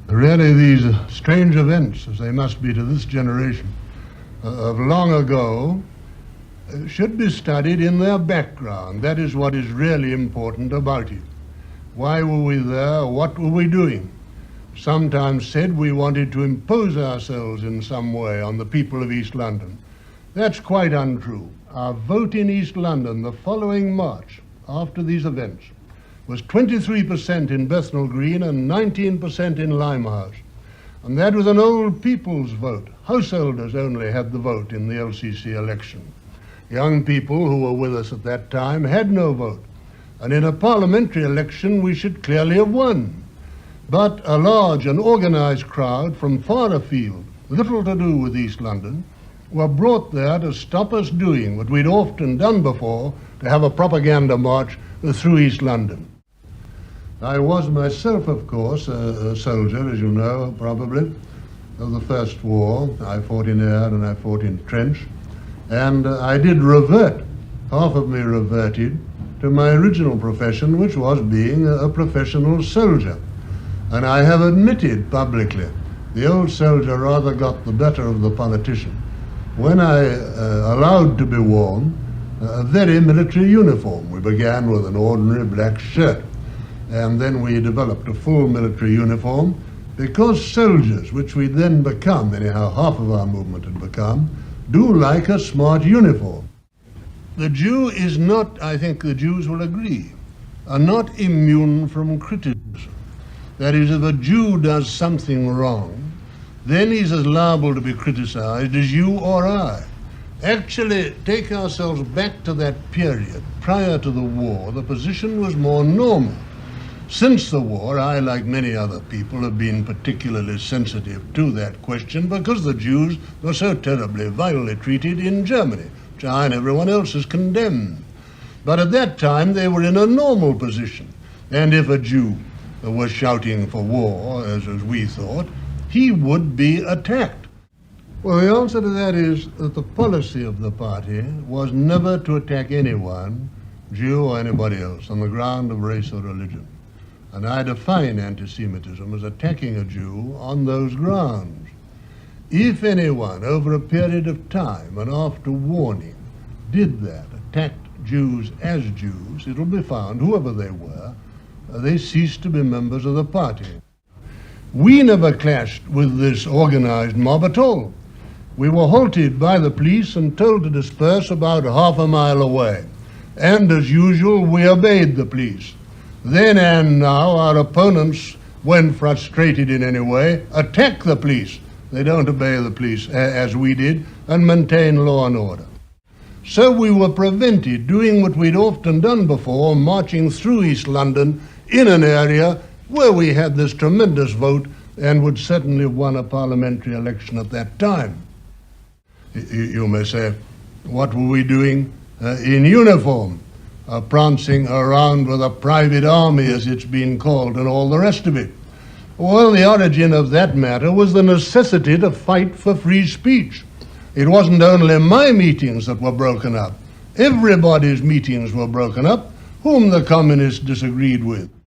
Really, these strange events, as they must be to this generation, of long ago, should be studied in their background. That is what is really important about it. Why were we there? What were we doing? Sometimes said we wanted to impose ourselves in some way on the people of East London. That's quite untrue. Our vote in East London the following March, after these events, was 23% in Bethnal Green and 19% in Limehouse. And that was an old people's vote. Householders only had the vote in the LCC election. Young people who were with us at that time had no vote. And in a parliamentary election, we should clearly have won. But a large and organized crowd from far afield, little to do with East London, were brought there to stop us doing what we'd often done before, to have a propaganda march through East London. I was myself, of course, a soldier, as you know, probably, of the First War. I fought in air and I fought in trench. And I did revert, half of me reverted, to my original profession, which was being a professional soldier. And I have admitted publicly, the old soldier rather got the better of the politician. When I allowed to be worn a very military uniform, we began with an ordinary black shirt. And then we developed a full military uniform, because soldiers, which we'd then become, anyhow half of our movement had become, do like a smart uniform. The Jew is not, I think the Jews will agree, are not immune from criticism. That is, if a Jew does something wrong, then he's as liable to be criticized as you or I. Actually, take ourselves back to that period. Prior to the war, the position was more normal. Since the war, I, like many other people, have been particularly sensitive to that question because the Jews were so terribly vilely treated in Germany, which I and everyone else has condemned. But at that time, they were in a normal position. And if a Jew was shouting for war, as we thought, he would be attacked. Well, the answer to that is that the policy of the party was never to attack anyone, Jew or anybody else, on the ground of race or religion. And I define anti-Semitism as attacking a Jew on those grounds. If anyone, over a period of time and after warning, did that, attacked Jews as Jews, it'll be found, whoever they were, they ceased to be members of the party. We never clashed with this organized mob at all. We were halted by the police and told to disperse about half a mile away. And as usual, we obeyed the police. Then and now, our opponents, when frustrated in any way, attack the police. They don't obey the police, as we did, and maintain law and order. So we were prevented doing what we'd often done before, marching through East London in an area where we had this tremendous vote and would certainly have won a parliamentary election at that time. You may say, what were we doing in uniform? Prancing around with a private army, as it's been called, and all the rest of it. Well, the origin of that matter was the necessity to fight for free speech. It wasn't only my meetings that were broken up. Everybody's meetings were broken up, whom the communists disagreed with.